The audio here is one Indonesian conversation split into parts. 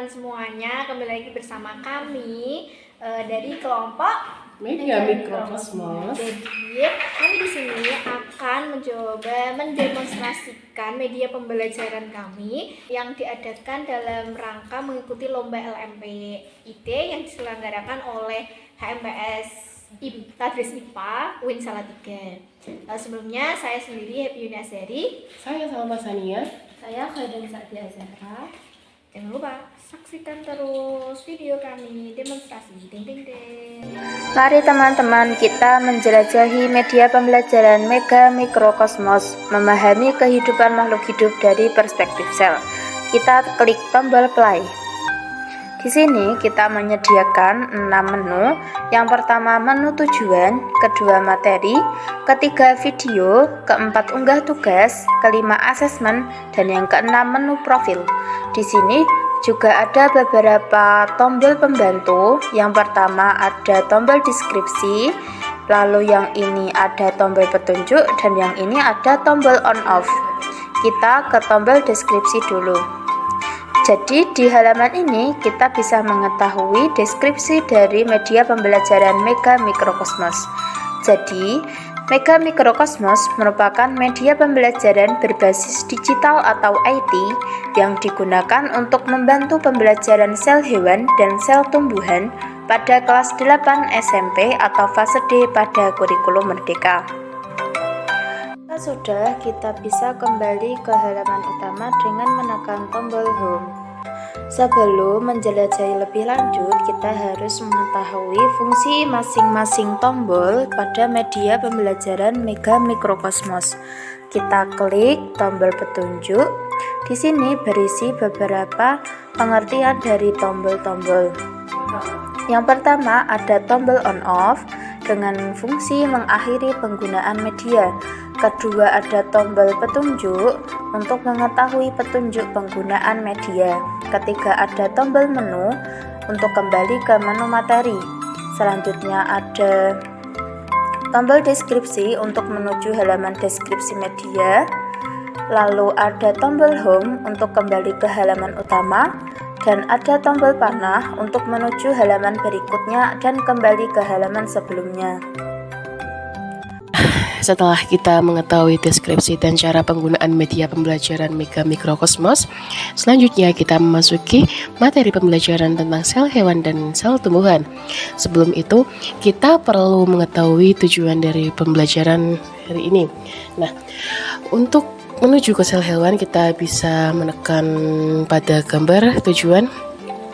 semuanya, kembali lagi bersama kami dari kelompok Media Mikrokosmos. Jadi kami di sini akan mencoba mendemonstrasikan media pembelajaran kami yang diadakan dalam rangka mengikuti lomba LMPIT yang diselenggarakan oleh HMPS Tadris IPA UIN Salatiga. Sebelumnya saya sendiri Happy Yuni Azhari. Saya Salma Sania. Saya Khaidan Sa'dia Azhara. Jangan lupa saksikan terus video kami demonstrasi. Ding ding ding. Mari teman-teman kita menjelajahi media pembelajaran Mega Mikrokosmos, memahami kehidupan makhluk hidup dari perspektif sel. Kita klik tombol play. Di sini kita menyediakan 6 menu. Yang pertama menu tujuan, kedua materi, ketiga video, keempat unggah tugas, kelima asesmen, dan yang keenam menu profil. Di sini juga ada beberapa tombol pembantu. Yang pertama ada tombol deskripsi, lalu yang ini ada tombol petunjuk, dan yang ini ada tombol on off. Kita ke tombol deskripsi dulu. Jadi di halaman ini kita bisa mengetahui deskripsi dari media pembelajaran Mega Mikrokosmos. Jadi Mega Mikrokosmos merupakan media pembelajaran berbasis digital atau IT yang digunakan untuk membantu pembelajaran sel hewan dan sel tumbuhan pada kelas 8 SMP atau fase D pada kurikulum Merdeka. Sudah, kita bisa kembali ke halaman utama dengan menekan tombol home. Sebelum menjelajahi lebih lanjut, kita harus mengetahui fungsi masing-masing tombol pada media pembelajaran Mega Mikrokosmos. Kita klik tombol petunjuk. Di sini berisi beberapa pengertian dari tombol-tombol. Yang pertama ada tombol on off dengan fungsi mengakhiri penggunaan media. Kedua ada tombol petunjuk untuk mengetahui petunjuk penggunaan media. Ketiga ada tombol menu untuk kembali ke menu materi. Selanjutnya ada tombol deskripsi untuk menuju halaman deskripsi media. Lalu ada tombol home untuk kembali ke halaman utama. Dan ada tombol panah untuk menuju halaman berikutnya dan kembali ke halaman sebelumnya. Setelah kita mengetahui deskripsi dan cara penggunaan media pembelajaran Mega Mikrokosmos, selanjutnya kita memasuki materi pembelajaran tentang sel hewan dan sel tumbuhan. Sebelum itu, kita perlu mengetahui tujuan dari pembelajaran hari ini. Nah, untuk menuju ke sel hewan, kita bisa menekan pada gambar tujuan.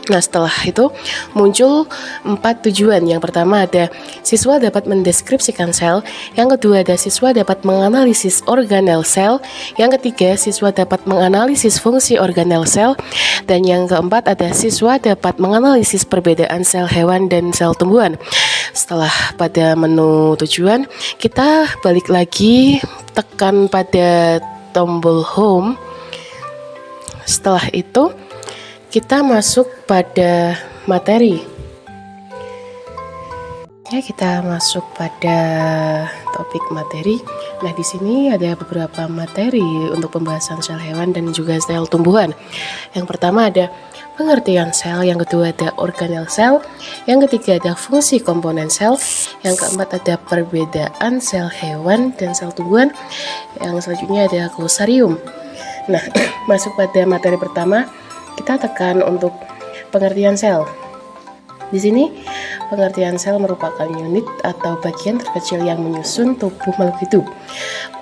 Nah, setelah itu muncul 4 tujuan. Yang pertama ada siswa dapat mendeskripsikan sel. Yang kedua ada siswa dapat menganalisis organel sel. Yang ketiga siswa dapat menganalisis fungsi organel sel. Dan yang keempat ada siswa dapat menganalisis perbedaan sel hewan dan sel tumbuhan. Setelah pada menu tujuan, kita balik lagi tekan pada tombol home. Setelah itu kita masuk pada materi. Ya, kita masuk pada topik materi. Nah, di sini ada beberapa materi untuk pembahasan sel hewan dan juga sel tumbuhan. Yang pertama ada pengertian sel, yang kedua ada organel sel, yang ketiga ada fungsi komponen sel, yang keempat ada perbedaan sel hewan dan sel tumbuhan, yang selanjutnya ada glosarium. Nah, masuk pada materi pertama, kita tekan untuk pengertian sel. Di sini pengertian sel merupakan unit atau bagian terkecil yang menyusun tubuh makhluk hidup.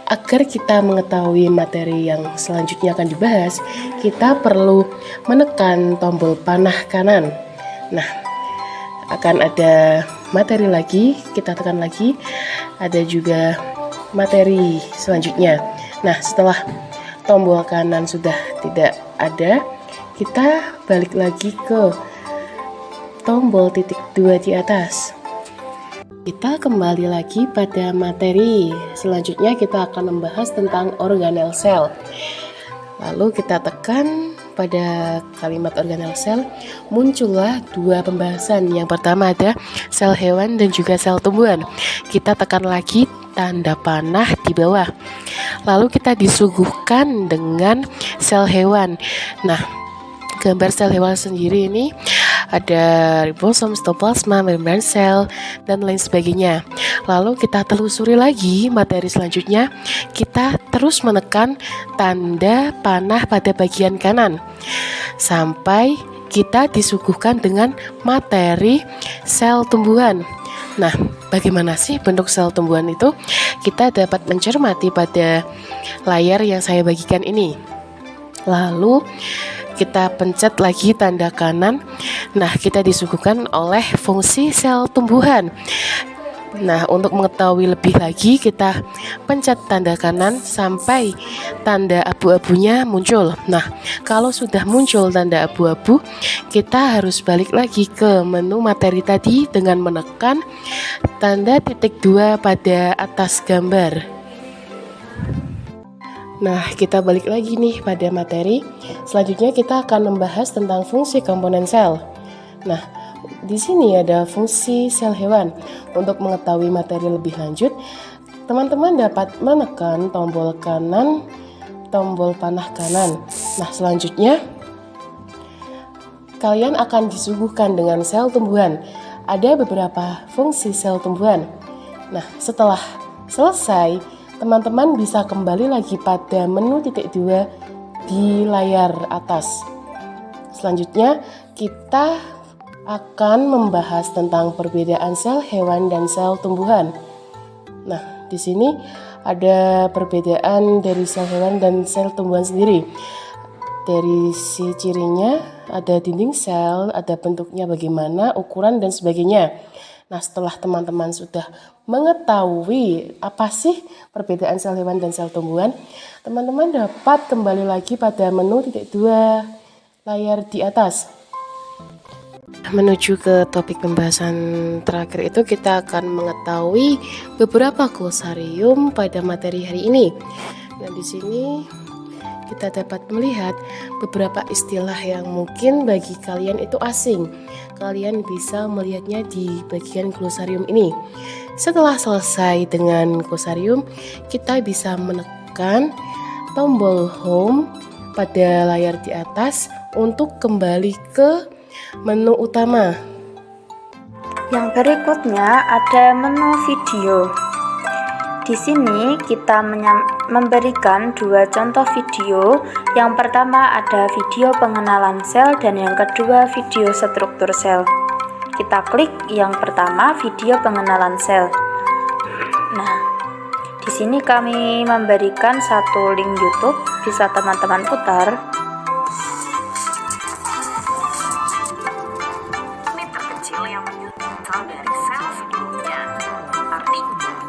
Agar kita mengetahui materi yang selanjutnya akan dibahas, kita perlu menekan tombol panah kanan. Nah, akan ada materi lagi, kita tekan lagi. Ada juga materi selanjutnya. Nah, setelah tombol kanan sudah tidak ada, kita balik lagi ke tombol titik 2 di atas. Kita kembali lagi pada materi. Selanjutnya kita akan membahas tentang organel sel. Lalu kita tekan pada kalimat organel sel, muncullah 2 pembahasan. Yang pertama ada sel hewan dan juga sel tumbuhan. Kita tekan lagi tanda panah di bawah. Lalu kita disuguhkan dengan sel hewan. Nah, gambar sel hewan sendiri ini ada ribosom, sitoplasma, membran sel, dan lain sebagainya. Lalu kita telusuri lagi materi selanjutnya, kita terus menekan tanda panah pada bagian kanan sampai kita disuguhkan dengan materi sel tumbuhan. Nah, bagaimana sih bentuk sel tumbuhan itu? Kita dapat mencermati pada layar yang saya bagikan ini. Lalu kita pencet lagi tanda kanan. Nah, kita disuguhkan oleh fungsi sel tumbuhan. Nah, untuk mengetahui lebih lagi, kita pencet tanda kanan sampai tanda abu-abunya muncul. Nah, kalau sudah muncul tanda abu-abu, kita harus balik lagi ke menu materi tadi dengan menekan tanda titik 2 pada atas gambar. Nah, kita balik lagi nih pada materi. Selanjutnya kita akan membahas tentang fungsi komponen sel. Nah, di sini ada fungsi sel hewan. Untuk mengetahui materi lebih lanjut, teman-teman dapat menekan tombol kanan, tombol panah kanan. Nah, selanjutnya kalian akan disuguhkan dengan sel tumbuhan. Ada beberapa fungsi sel tumbuhan. Nah, setelah selesai, teman-teman bisa kembali lagi pada menu titik 2 di layar atas. Selanjutnya, kita akan membahas tentang perbedaan sel hewan dan sel tumbuhan. Nah, di sini ada perbedaan dari sel hewan dan sel tumbuhan sendiri. Dari si cirinya, ada dinding sel, ada bentuknya bagaimana, ukuran dan sebagainya. Nah, setelah teman-teman sudah mengetahui apa sih perbedaan sel hewan dan sel tumbuhan, teman-teman dapat kembali lagi pada menu titik 2 layar di atas. Menuju ke topik pembahasan terakhir itu, kita akan mengetahui beberapa glosarium pada materi hari ini. Dan di sini kita dapat melihat beberapa istilah yang mungkin bagi kalian itu asing. Kalian bisa melihatnya di bagian glosarium ini. Setelah selesai dengan glosarium, kita bisa menekan tombol home pada layar di atas untuk kembali ke menu utama. Yang berikutnya ada menu video. Di sini kita memberikan dua contoh video. Yang pertama ada video pengenalan sel dan yang kedua video struktur sel. Kita klik yang pertama, video pengenalan sel. Nah, di sini kami memberikan satu link YouTube, bisa teman-teman putar.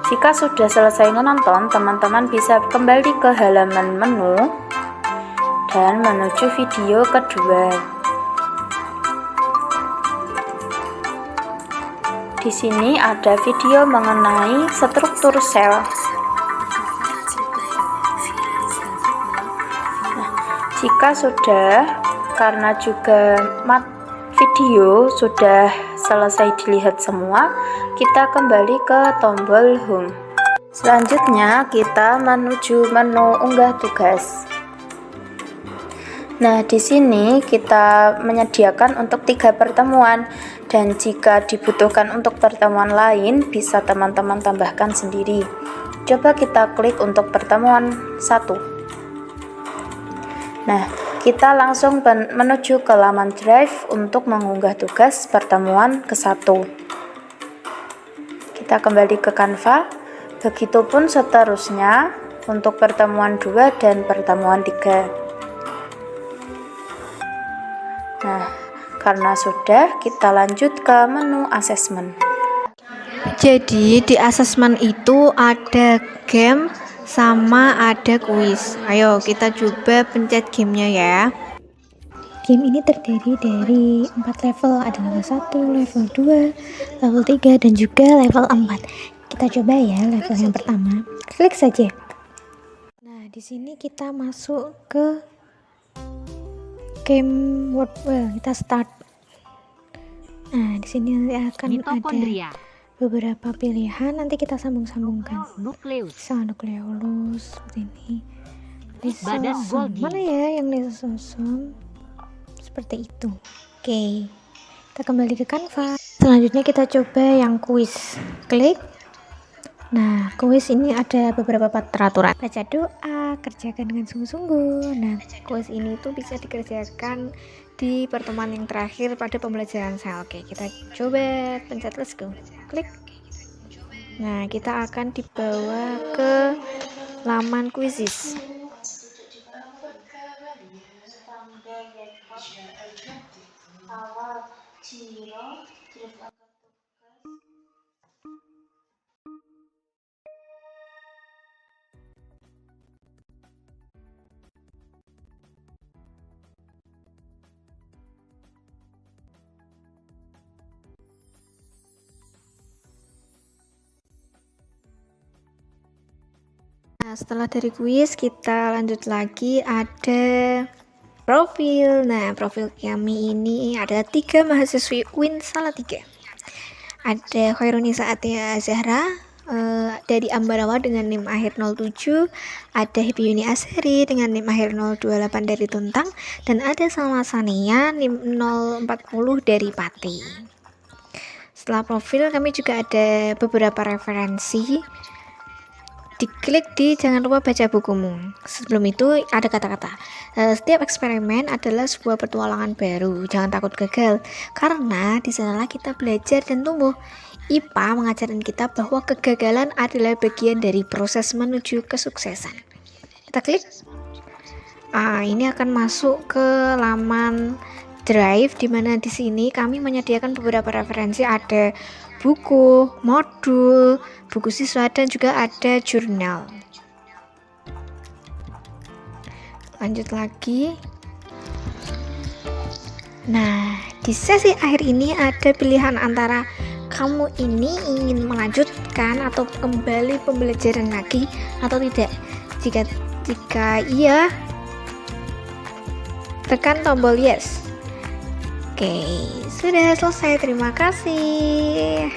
Jika sudah selesai menonton, teman-teman bisa kembali ke halaman menu dan menuju video kedua. Di sini ada video mengenai struktur sel. Nah, jika sudah, karena juga video sudah selesai dilihat semua, kita kembali ke tombol home. Selanjutnya kita menuju menu unggah tugas. Nah, di sini kita menyediakan untuk 3 pertemuan dan jika dibutuhkan untuk pertemuan lain bisa teman-teman tambahkan sendiri. Coba kita klik untuk pertemuan 1. Nah, kita langsung menuju ke laman Drive untuk mengunggah tugas pertemuan ke-1. Kita kembali ke Canva, begitupun seterusnya untuk pertemuan 2 dan pertemuan 3. Nah, karena sudah, kita lanjut ke menu asesmen. Jadi di asesmen itu ada game sama ada kuis. Ayo kita coba pencet gamenya ya. Game ini terdiri dari 4 level, ada level 1, level 2, level 3, dan juga level 4. Kita coba ya level yang pertama. Klik saja. Nah, di sini kita masuk ke game world. Kita start. Nah, di sini nanti akan ada beberapa pilihan, nanti kita sambung-sambungkan. Nukleus. Seperti ini. Badan Lisosom. Golgi. Mana ya yang lisosom? seperti itu. Oke, kita kembali ke Canva. Selanjutnya kita coba yang kuis. Klik. Nah, kuis ini ada beberapa peraturan. Baca doa, kerjakan dengan sungguh-sungguh. Nah, kuis ini tuh bisa dikerjakan di pertemuan yang terakhir pada pembelajaran sel. Oke, kita coba pencet let's go. Klik. Nah, kita akan dibawa ke laman quizzes. Nah, setelah dari kuis kita lanjut lagi, ada profil. Nah, profil kami ini ada 3 mahasiswi UIN Salatiga. Ada Khairunisa Atia Zahra dari Ambarawa dengan NIM akhir 07, ada Happy Yuni Azhari dengan NIM akhir 028 dari Tuntang, dan ada Salma Sania NIM 040 dari Pati. Setelah profil kami juga ada beberapa referensi. Diklik di jangan lupa baca bukumu. Sebelum itu ada kata-kata setiap eksperimen adalah sebuah petualangan baru, jangan takut gagal, karena di sanalah kita belajar dan tumbuh. IPA mengajarkan kita bahwa kegagalan adalah bagian dari proses menuju kesuksesan. Kita klik. Ini akan masuk ke laman Drive, di mana di sini kami menyediakan beberapa referensi, ada buku, modul, buku siswa, dan juga ada jurnal. Lanjut lagi. Nah, di sesi akhir ini ada pilihan antara kamu ini ingin melanjutkan atau kembali pembelajaran lagi atau tidak. Jika iya, tekan tombol yes. Oke, sudah selesai. Terima kasih.